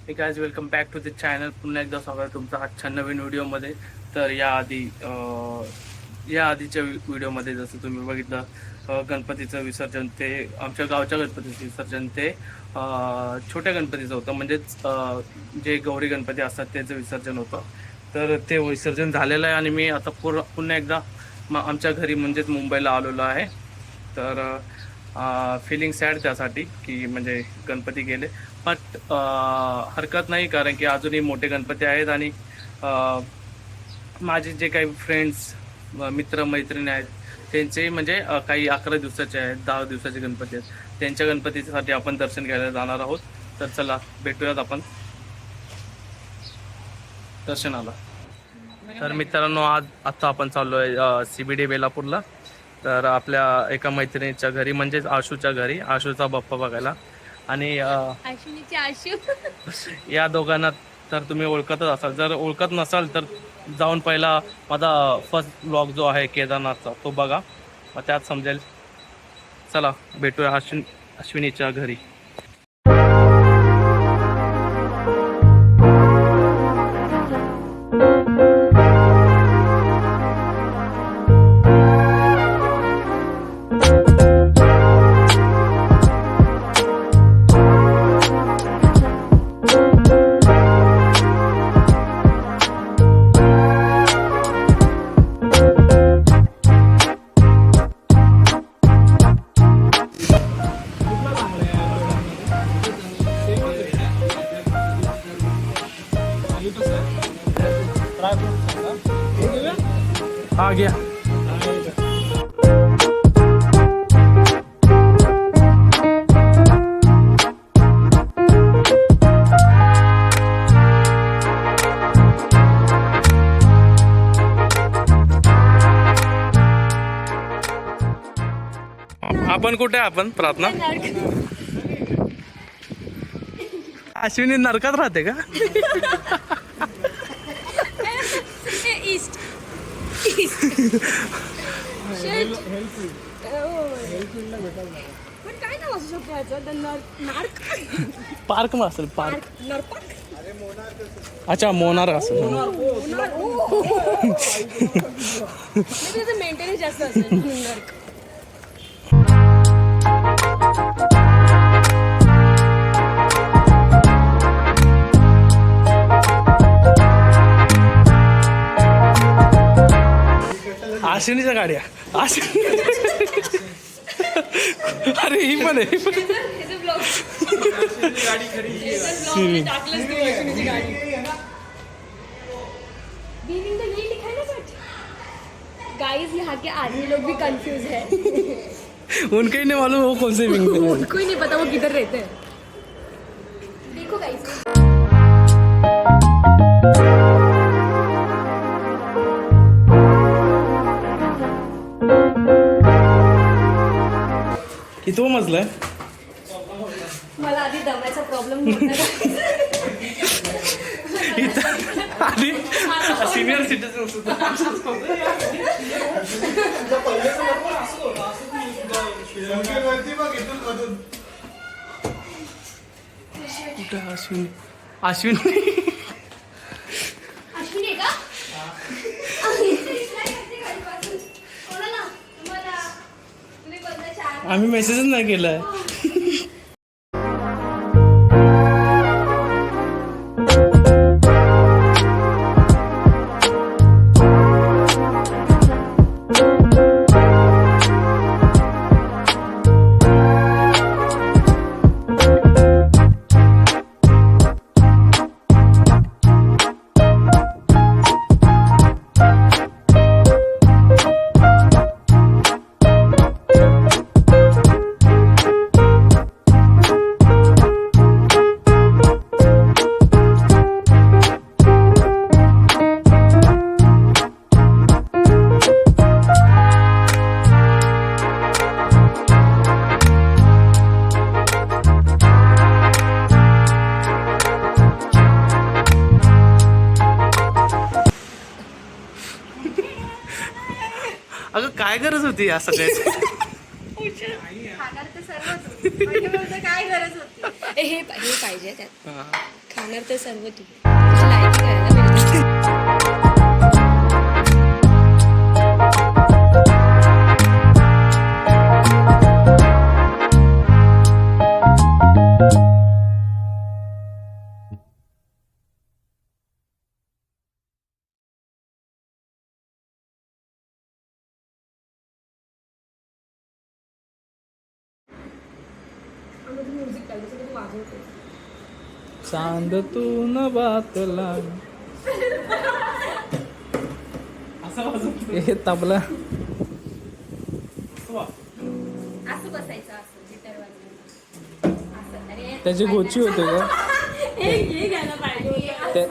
हे guys welcome back to the channel. पुन्हा एकदा स्वागत तुमचं आजच्या नवीन व्हिडिओमध्ये. तर या आधीच्या व्हिडिओमध्ये जसं तुम्ही बघितलं गणपतीचं विसर्जन ते आमच्या गावच्या गणपतीचं विसर्जन ते छोट्या गणपतीचं होतं, म्हणजेच जे गौरी गणपती असतात त्याचं विसर्जन होतं. तर ते विसर्जन झालेलं आहे आणि मी आता पुन्हा एकदा आमच्या घरी म्हणजेच मुंबईला आलेलो आहे. तर फिलिंग सॅड त्यासाठी की म्हणजे गणपती गेले, बट हरकत नाही, कारण की अजूनही मोठे गणपती आहेत आणि माझे जे काही फ्रेंड्स मित्रमैत्रिणी आहेत त्यांचे म्हणजे काही 11 दिवसाचे आहेत, 10 दिवसाचे गणपती आहेत. त्यांच्या गणपतीसाठी आपण दर्शन घ्यायला जाणार आहोत. तर चला भेटूयात आपण दर्शनाला. तर मित्रांनो, आता आपण चाललो आहे CBD बेलापूरला. तर आपल्या एका मैत्रिणीच्या घरी म्हणजेच आशूच्या घरी आशूचा बाप्पा बघायला. आणि आशुनीची आशू या दोघांना तर तुम्ही ओळखतच असाल. जर ओळखत नसाल तर जाऊन पहिला माझा फर्स्ट ब्लॉग जो आहे केदारनाथचा तो बघा, मग त्यात समजेल. चला भेटूया अश्विनीच्या घरी. आ गया. आपण कुठे आपण प्रार्थना अश्विनी नरकात राहते का? ईस्ट पण काय नाव असू शकतो याचं? नार्क पार्क मग असेल, पार्क. नरपार्क. अच्छा, मोनार असेल. मेंटेनन्स जास्त असेल नर्क. आशिनीच्या गाड्या अरे ही पण आहे. गाइस यहाँ के आदमी लोग भी कंफ्यूज है. उनको ही नहीं मालूम वो कौन से विंग में. उनको ही नहीं पता वो किधर रहते हैं. देखो गाइस, किती मजला आहे? मला आधी दम्याचा प्रॉब्लेम होता. आधी सिनियर सिटीजन सुद्धा कुठे अश्विनी? अश्विनी अश्विनी का? आम्ही मेसेजच नाही केलाय. अगं काय गरज होती या सगळ्याची? काय गरज होती? हे पाहिजे त्यात. खाणार तर सर्व तू तुझी लायकी करायला पाहिजे. म्युझिक पाहिजे तू वाजवते. चांद तू न बातला असं वाजवतो. हे तबला असं बसायचं असं गिटार वाजवायला असं. अरे त्याची गोची होते का हे घ्यायला पाहिजे.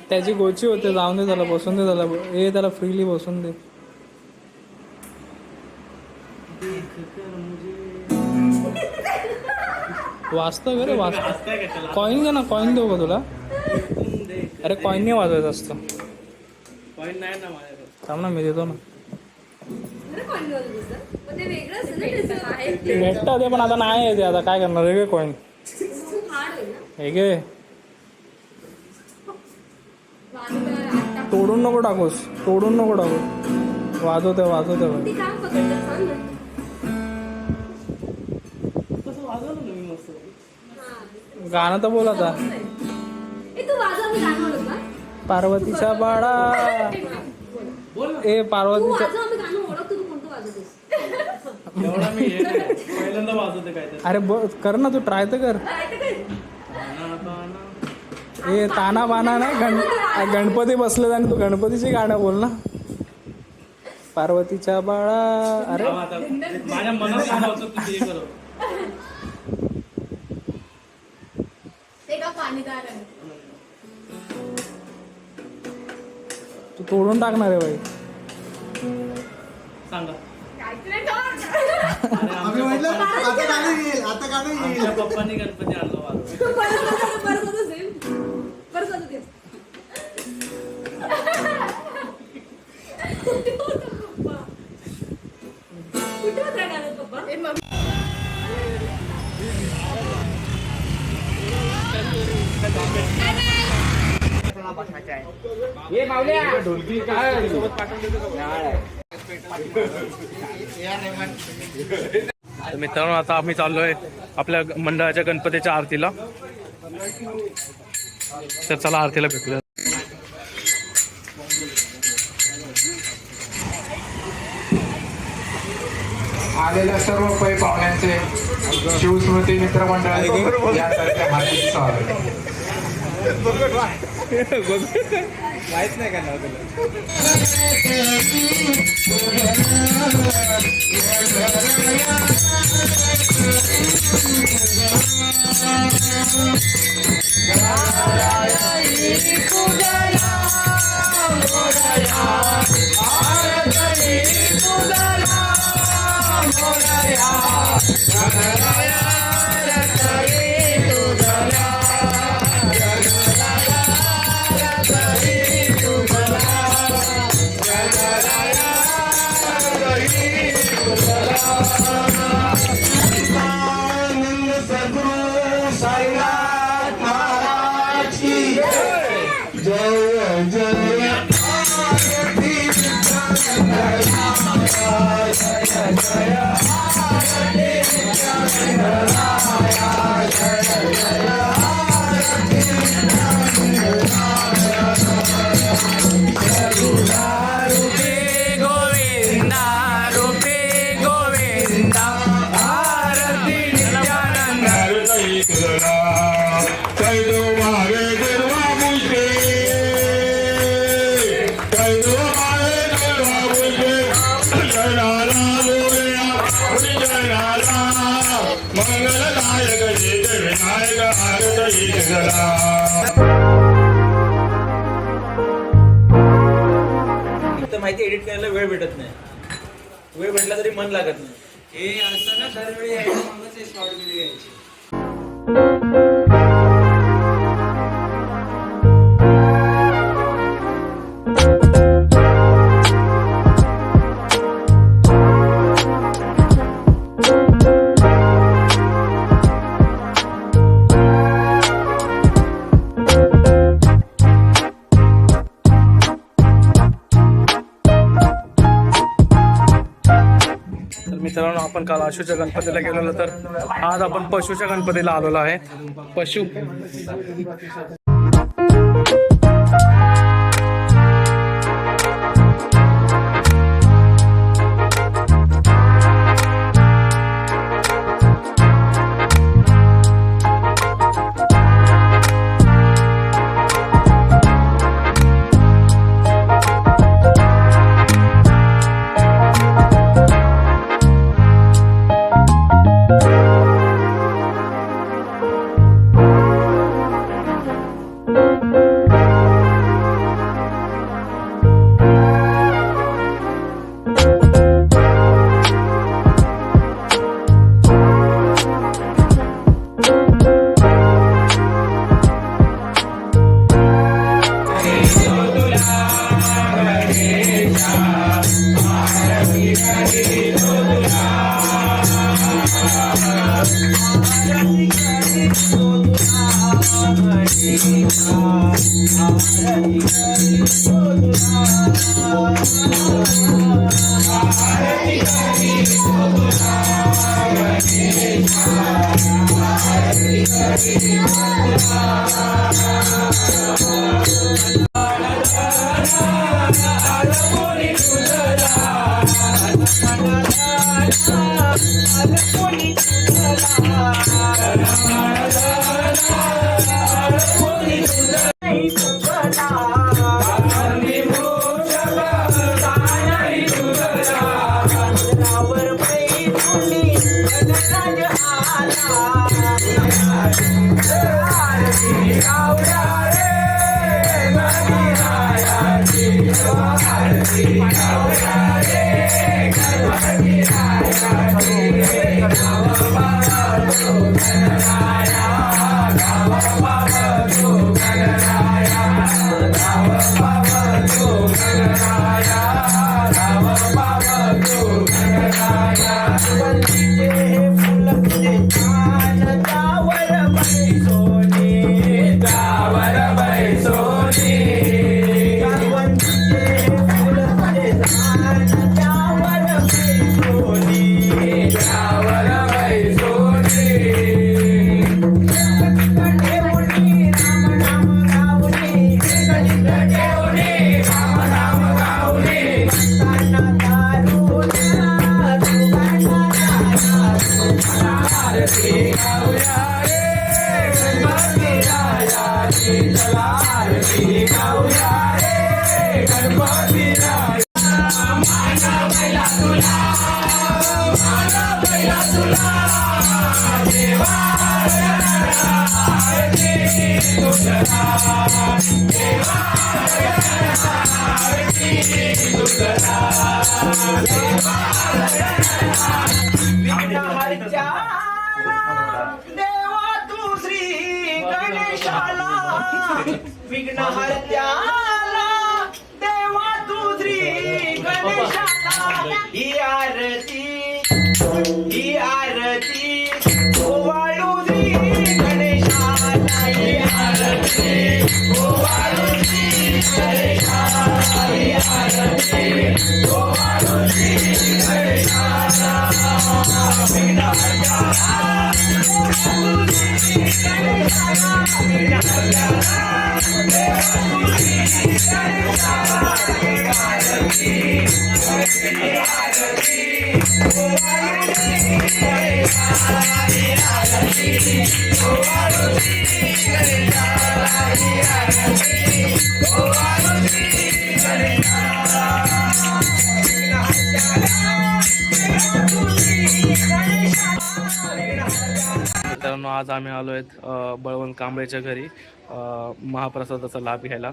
त्याची गोची होते. जाऊन दे त्याला, बसून दे त्याला, हे त्याला फ्रीली बसून दे. वाचतं का रे? वाचतं. वाजताय कशाला? कॉईन घे ना, कॉईन देऊ का तुला? अरे कॉईन नाही वाजवायचं असतं. पॉईंट नाही ना माझ्याकडे. थांब ना, मी देतो ना. अरे कोण बोलत होतं? पण ते वेगळं असतं ना त्याचं आहे ते. भेटतं ते, पण आता नाही आहे ते. आता काय करणार? हे घे कॉईन, हार्ड आहे ना. हे घे. वाजवायला आता तोडून नको टाकूस, तोडून नको टाकू. वाजवते वाजवते बाई. ती काम पकडतात सांग ना. तसं वाजवलं ना मी मस्त. हा. गाणं तर बोल आता. ए तू वाजव, मी गाणं ओळख ना. पार्वतीचा बाळा, बोल ना. ए तू पार्वतीचा. वाजव, मी गाणं ओळख. तू कोणतं वाजवतोस? एवढा मी हे नाही. पहिल्यांदा वाजवते काय तर. अरे कर ना, तू ट्राय तर कर. ए ताना बाना नाही, गणपती बसले आणि तू गणपतीची गाणं बोल ना. पार्वतीच्या बाळा. अरे आता माझ्या मनात काय होतं तू ते कर. ते का पाणीदार आहे. तू तोडून टाकणार आहे बाई. सांगा. काहीतरी कर. अरे आम्ही म्हटलं आता गाणं येईल, आता गाणं येईल. आमच्या पप्पांनी गणपती आणला वाजवायला. परत होतं सेम. परत होतं तेच. कुठे होता पप्पा? कुठे होता गाणं पप्पा? ए मम्मी. तर मित्रांनो, आता आम्ही चाललोय आपल्या मंडळाच्या गणपतीच्या आरतीला. तर चला आरतीला भेटूया. आलेल्या सर्व पै पाहुण्यांचे शिवस्मृती मित्रमंडळ यासारख्या हार्दिक स्वागत. माहित नाही का नाव तुला? माहिती एडिट करायला वेळ भेटत नाही. वेळ भेटला तरी मन लागत नाही. हे असं ना दरवेळी शॉर्ट व्हिडिओ घ्यायची. आपण काल आशूच्या गणपतीला गेलेलो, तर आज आपण पशूच्या गणपतीला आलेलो आहे. पशु देवा तू श्री गणेशाला विघ्नहर्त्याला देवा तू श्री गणेशाला ही आरती ओवाळू श्री गणेशाला ही आरती ओवाळू श्री गणेशाला ही आरती ओवाळू श्री गणेशाला मित्रांनो, आज आम्ही आलो आहेत बळवंत कांबळेच्या घरी महाप्रसादाचा लाभ घ्यायला.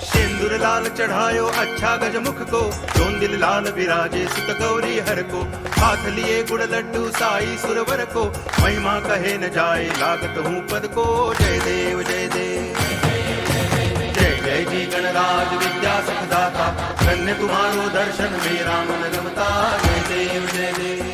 सिंदूर लाल चढ़ायो अच्छा गजमुख को, जोन दिल लाल विराजे सुत गौरी हर को, हाथ लिए गुड़ लड्डू साई सुरवर को, महिमा कहे न जाए लागत हूँ पद को. जय देव जय देव जय जय जी गणराज विद्या सुखदाता, धन्य तुम्हारो दर्शन मेरा मन रमता. जय देव जय देव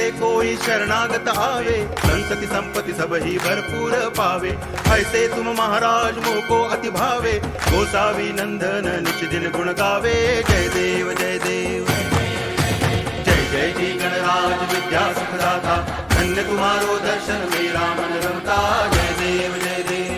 ऐसे कोई शरणागत आवे, संतति संपत्ति सब ही भरपूर पावे। ऐसे तुम महाराज मोको अति भावे, गोसावी नंदन निच दिन गुण गावे। जय देव जय देव, जय जय जी गणराज विद्या सुखदाता, धन्य तुम्हारो दर्शन मेरा मन रमता। जय देव जय देव।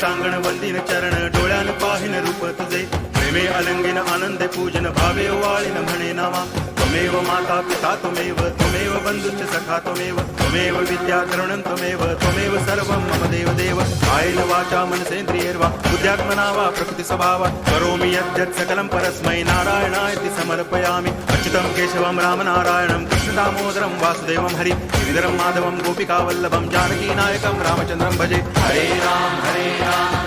टांगण वंदिन चरण, डोळ्यान पाहिन रूप तुझे, प्रेमे अलंगिन आनंदे पूजन, भावे ओवाळीन म्हणे नामा। त्वमेव माता पिता त्वमेव, त्वमेव बंधुश्च सखा त्वमेव, त्वमेव विद्या द्रविणं त्वमेव, त्वमेव सर्वं मम देव देव। कायेन वाचा मनसेन्द्रियैर्वा बुद्ध्यात्मना वा प्रकृति स्वभावा, करोमि यद्यत् सकलं परस्मै नारायणायति समर्पयामि। अच्युतं केशवं रामनारायणं कृष्ण दामोदरं वासुदेवं हरि, गिरिधरं माधवं गोपिकावल्लभं जानकी नायकं रामचन्द्रं भजे। हरे राम